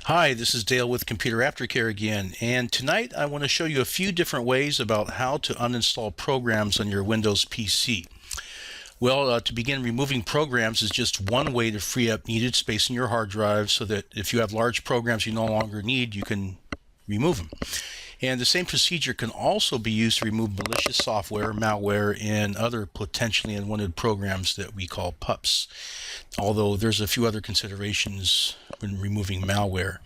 Hi, this is Dale with Computer Aftercare again, and tonight I want to show you a few different ways about how to uninstall programs on your Windows PC. Well, to begin, removing programs is just one way to free up needed space in your hard drive so that if you have large programs you no longer need, you can remove them. And the same procedure can also be used to remove malicious software, malware, and other potentially unwanted programs that we call pups. Although there's a few other considerations when removing malware.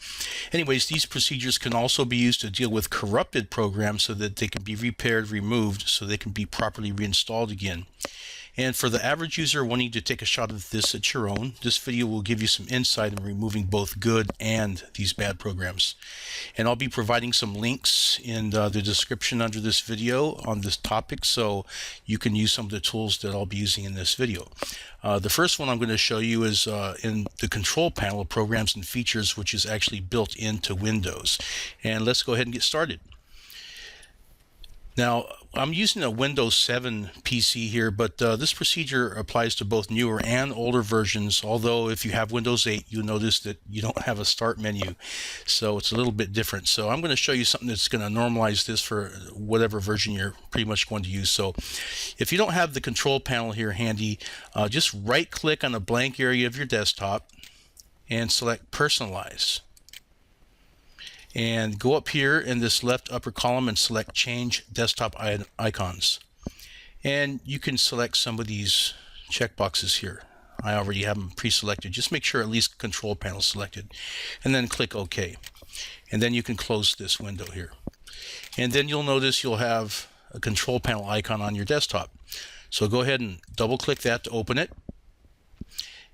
Anyways, these procedures can also be used to deal with corrupted programs so that they can be repaired, removed, so they can be properly reinstalled again. And for the average user wanting to take a shot at this at your own, this video will give you some insight in removing both good and these bad programs. And I'll be providing some links in the description under this video on this topic, so you can use some of the tools that I'll be using in this video. The first one I'm going to show you is in the control panel of programs and features, which is actually built into Windows. And let's go ahead and get started. Now, I'm using a Windows 7 PC here, but this procedure applies to both newer and older versions, although if you have Windows 8, you'll notice that you don't have a start menu, so it's a little bit different. So I'm going to show you something that's going to normalize this for whatever version you're pretty much going to use. So if you don't have the control panel here handy, just right-click on a blank area of your desktop and select Personalize. And go up here in this left upper column and select Change Desktop Icons. And you can select some of these checkboxes here. I already have them pre-selected. Just make sure at least Control Panel is selected. And then click OK. And then you can close this window here. And then you'll notice you'll have a Control Panel icon on your desktop. So go ahead and double-click that to open it.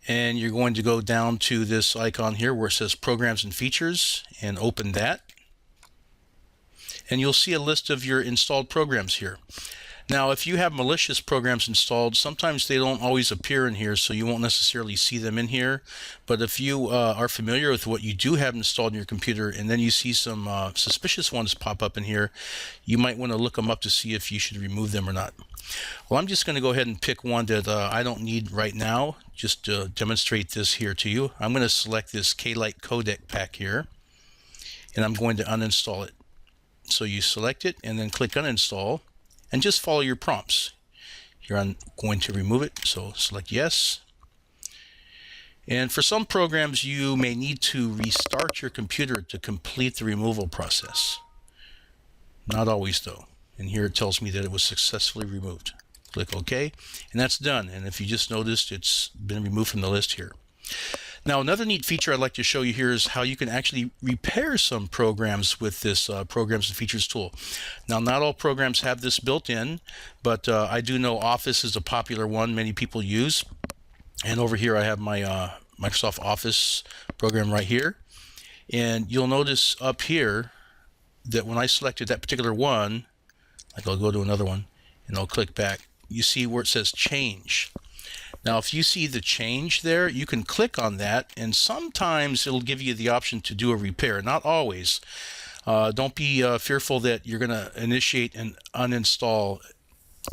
And you're going to go down to this icon here where it says Programs and Features and open that. And you'll see a list of your installed programs here. Now, if you have malicious programs installed, sometimes they don't always appear in here, so you won't necessarily see them in here. But if you are familiar with what you do have installed in your computer and then you see some suspicious ones pop up in here, you might want to look them up to see if you should remove them or not. Well, I'm just going to go ahead and pick one that I don't need right now, just to demonstrate this here to you. I'm going to select this K-Lite codec pack here, and I'm going to uninstall it. So you select it and then click uninstall, and just follow your prompts. Here I'm going to remove it, so select yes. And for some programs, you may need to restart your computer to complete the removal process. Not always, though. And here it tells me that it was successfully removed. Click OK, and that's done. And if you just noticed, it's been removed from the list here. Now, another neat feature I'd like to show you here is how you can actually repair some programs with this Programs and Features tool. Now, not all programs have this built in, but I do know Office is a popular one many people use. And over here I have my Microsoft Office program right here. And you'll notice up here that when I selected that particular one, like I'll go to another one and I'll click back, you see where it says change. Now if you see the change there, you can click on that and sometimes it'll give you the option to do a repair, not always. Don't be fearful that you're going to initiate and uninstall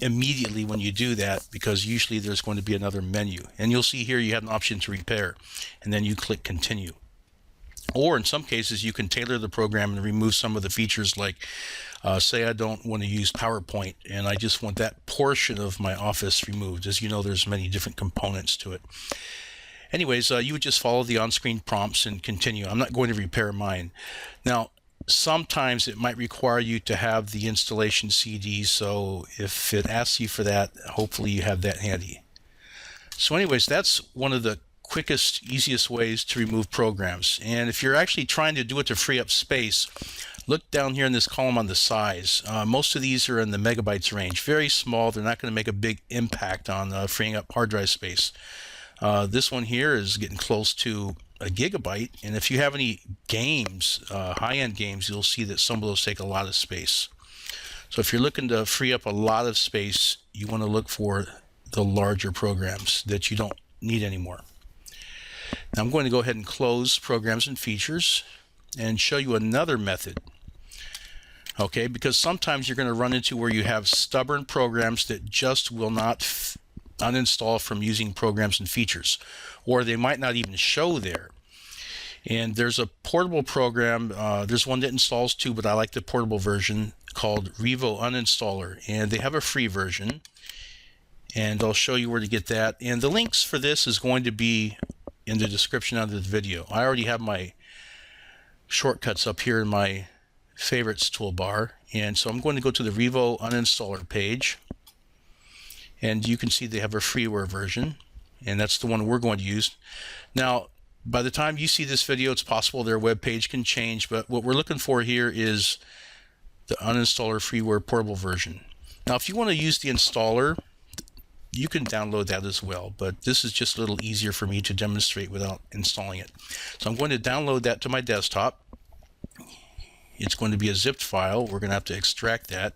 immediately when you do that, because usually there's going to be another menu. And you'll see here you have an option to repair, and then you click continue. Or in some cases you can tailor the program and remove some of the features, like say I don't want to use PowerPoint and I just want that portion of my Office removed. As you know, there's many different components to it. Anyways, you would just follow the on-screen prompts and continue. I'm not going to repair mine. Now, sometimes it might require you to have the installation CD, so if it asks you for that, hopefully you have that handy. So anyways, that's one of the quickest, easiest ways to remove programs. And if you're actually trying to do it to free up space, look down here in this column on the size. Most of these are in the megabytes range. Very small. They're not going to make a big impact on freeing up hard drive space. This one here is getting close to a gigabyte, and if you have any games, high-end games, you'll see that some of those take a lot of space. So if you're looking to free up a lot of space, you want to look for the larger programs that you don't need anymore. Now I'm going to go ahead and close Programs and Features and show you another method. Okay, because sometimes you're going to run into where you have stubborn programs that just will not uninstall from using Programs and Features, or they might not even show there. And there's a portable program. There's one that installs too, but I like the portable version called Revo Uninstaller. And they have a free version. And I'll show you where to get that. And the links for this is going to be in the description of the video. I already have my shortcuts up here in my favorites toolbar. And so I'm going to go to the Revo Uninstaller page. And you can see they have a freeware version. And that's the one we're going to use. Now, by the time you see this video, it's possible their web page can change, but what we're looking for here is the Uninstaller freeware portable version. Now, if you want to use the installer, you can download that as well, but this is just a little easier for me to demonstrate without installing it. So I'm going to download that to my desktop. It's going to be a zipped file. We're going to have to extract that.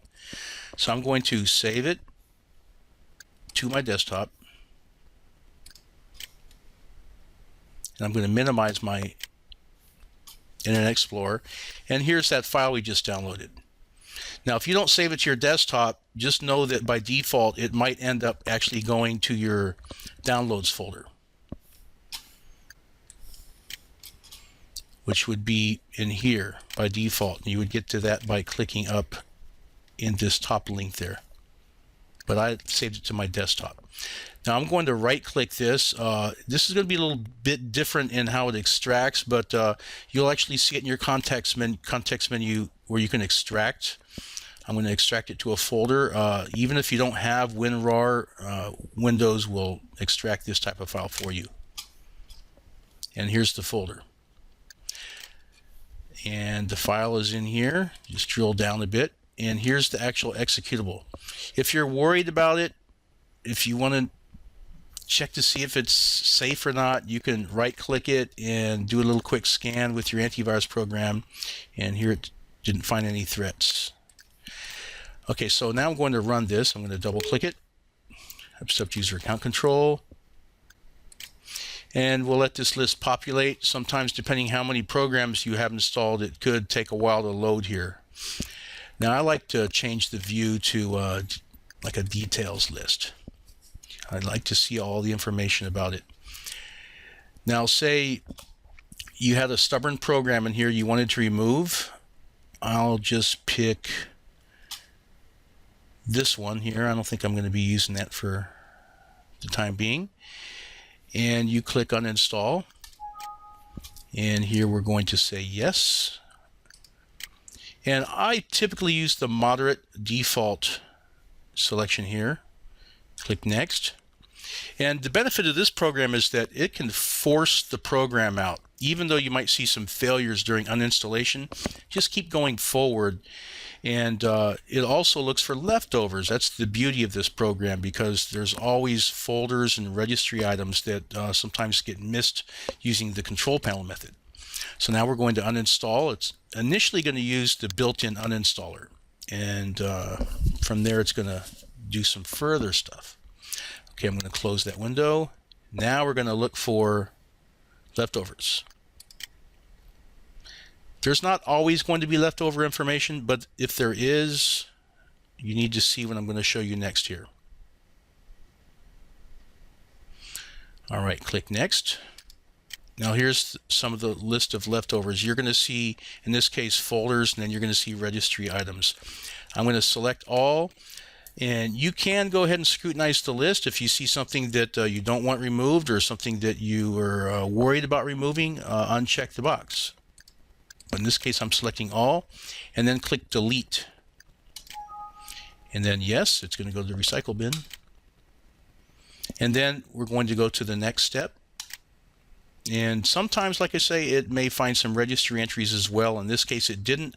So I'm going to save it to my desktop. And I'm going to minimize my Internet Explorer. And here's that file we just downloaded. Now, if you don't save it to your desktop, just know that by default, it might end up actually going to your downloads folder, which would be in here by default. You would get to that by clicking up in this top link there. But I saved it to my desktop. Now I'm going to right click this. This is going to be a little bit different in how it extracts, but you'll actually see it in your context menu where you can extract. I'm going to extract it to a folder. Even if you don't have WinRAR, Windows will extract this type of file for you. And here's the folder. And the file is in here. Just drill down a bit. And here's the actual executable. If you're worried about it, if you want to check to see if it's safe or not, you can right click it and do a little quick scan with your antivirus program. And here it didn't find any threats. Okay, so now I'm going to run this. I'm going to double click it. I've stepped user account control. And we'll let this list populate. Sometimes, depending how many programs you have installed, it could take a while to load here. Now, I like to change the view to like a details list. I'd like to see all the information about it. Now, say you had a stubborn program in here you wanted to remove. I'll just pick this one here. I don't think I'm going to be using that for the time being. And you click uninstall. And here we're going to say yes. And I typically use the moderate default selection here. Click next. And the benefit of this program is that it can force the program out. Even though you might see some failures during uninstallation, just keep going forward. And it also looks for leftovers. That's the beauty of this program, because there's always folders and registry items that sometimes get missed using the control panel method. So now we're going to uninstall. It's initially going to use the built-in uninstaller. And from there, it's going to do some further stuff. Okay, I'm going to close that window. Now we're going to look for leftovers. There's not always going to be leftover information, but if there is, you need to see what I'm going to show you next here. All right, click next. Now here's some of the list of leftovers. You're going to see, in this case, folders, and then you're going to see registry items. I'm going to select all, and you can go ahead and scrutinize the list. If you see something that you don't want removed or something that you are worried about removing, uncheck the box. In this case, I'm selecting all, and then click delete. And then yes, it's going to go to the recycle bin. And then we're going to go to the next step. And sometimes, like I say, it may find some registry entries as well. In this case, it didn't.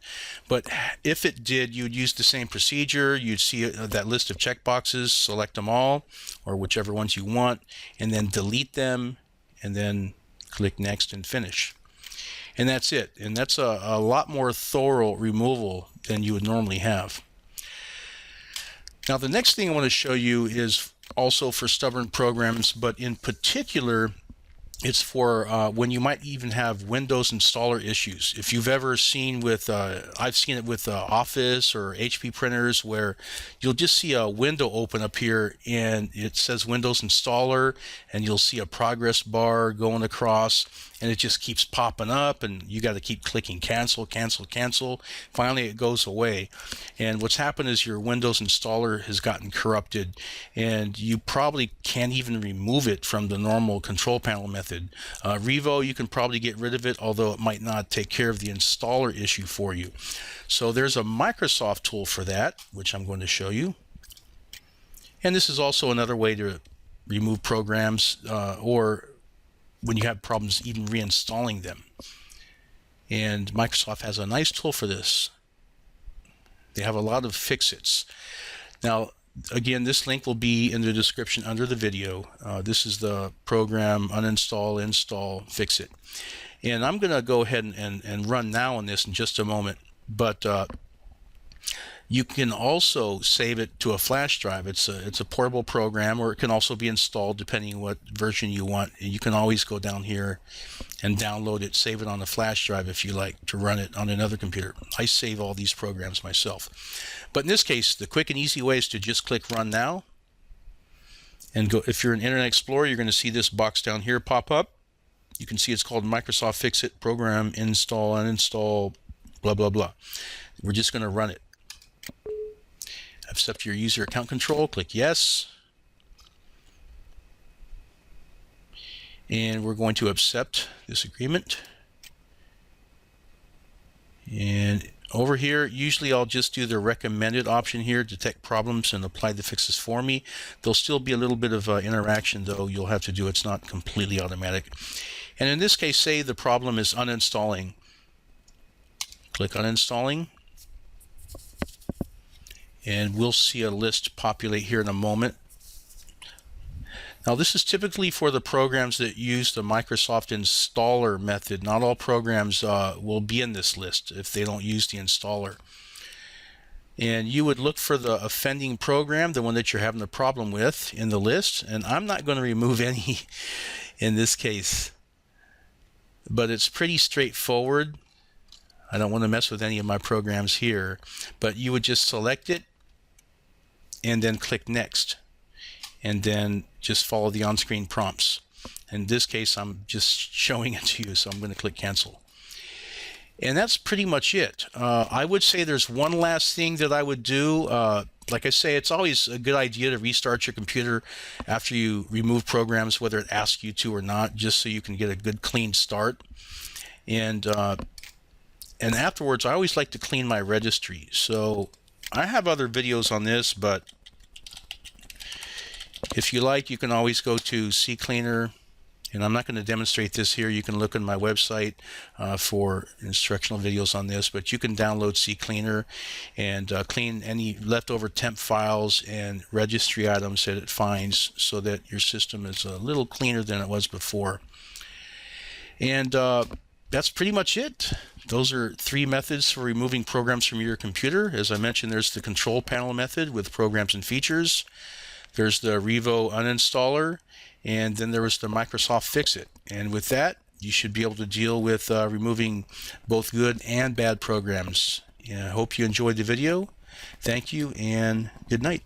But if it did, you'd use the same procedure. You'd see that list of checkboxes, select them all, or whichever ones you want, and then delete them, and then click next and finish. And that's it. And that's a lot more thorough removal than you would normally have. Now, the next thing I want to show you is also for stubborn programs, but in particular, it's for when you might even have Windows installer issues. If you've ever seen with, I've seen it with Office or HP printers, where you'll just see a window open up here and it says Windows installer, and you'll see a progress bar going across, and it just keeps popping up, and you got to keep clicking cancel, cancel, cancel. Finally it goes away. And what's happened is your Windows installer has gotten corrupted, and you probably can't even remove it from the normal control panel method. Revo, you can probably get rid of it, although it might not take care of the installer issue for you. So there's a Microsoft tool for that, which I'm going to show you. And this is also another way to remove programs, or when you have problems even reinstalling them. And Microsoft has a nice tool for this. They have a lot of Fixits. Now, again, this link will be in the description under the video. This is the program Uninstall, Install, Fixit. And I'm going to go ahead and run now on this in just a moment. But you can also save it to a flash drive. It's a portable program, or it can also be installed depending on what version you want. You can always go down here and download it, save it on a flash drive if you like to run it on another computer. I save all these programs myself. But in this case, the quick and easy way is to just click Run Now. And go. If you're in Internet Explorer, you're going to see this box down here pop up. You can see it's called Microsoft Fixit Program Install, Uninstall, blah, blah, blah. We're just going to run it. Accept your user account control, click yes. And we're going to accept this agreement. And over here, usually I'll just do the recommended option here, detect problems and apply the fixes for me. There'll still be a little bit of interaction, though you'll have to do. It's not completely automatic. And in this case, say the problem is uninstalling. Click uninstalling. And we'll see a list populate here in a moment. Now, this is typically for the programs that use the Microsoft installer method. Not all programs will be in this list if they don't use the installer. And you would look for the offending program, the one that you're having the problem with, in the list. And I'm not going to remove any in this case, but it's pretty straightforward. I don't want to mess with any of my programs here, but you would just select it and then click Next, and then just follow the on-screen prompts. In this case, I'm just showing it to you, so I'm going to click Cancel. And that's pretty much it. I would say there's one last thing that I would do. Like I say, it's always a good idea to restart your computer after you remove programs, whether it asks you to or not, just so you can get a good clean start. And afterwards, I always like to clean my registry. So I have other videos on this, but if you like, you can always go to CCleaner, and I'm not going to demonstrate this here. You can look on my website for instructional videos on this, but you can download CCleaner and clean any leftover temp files and registry items that it finds, so that your system is a little cleaner than it was before. And that's pretty much it. Those are 3 methods for removing programs from your computer. As I mentioned, there's the control panel method with programs and features. There's the Revo Uninstaller, and then there was the Microsoft Fixit. And with that, you should be able to deal with removing both good and bad programs. I hope you enjoyed the video. Thank you, and good night.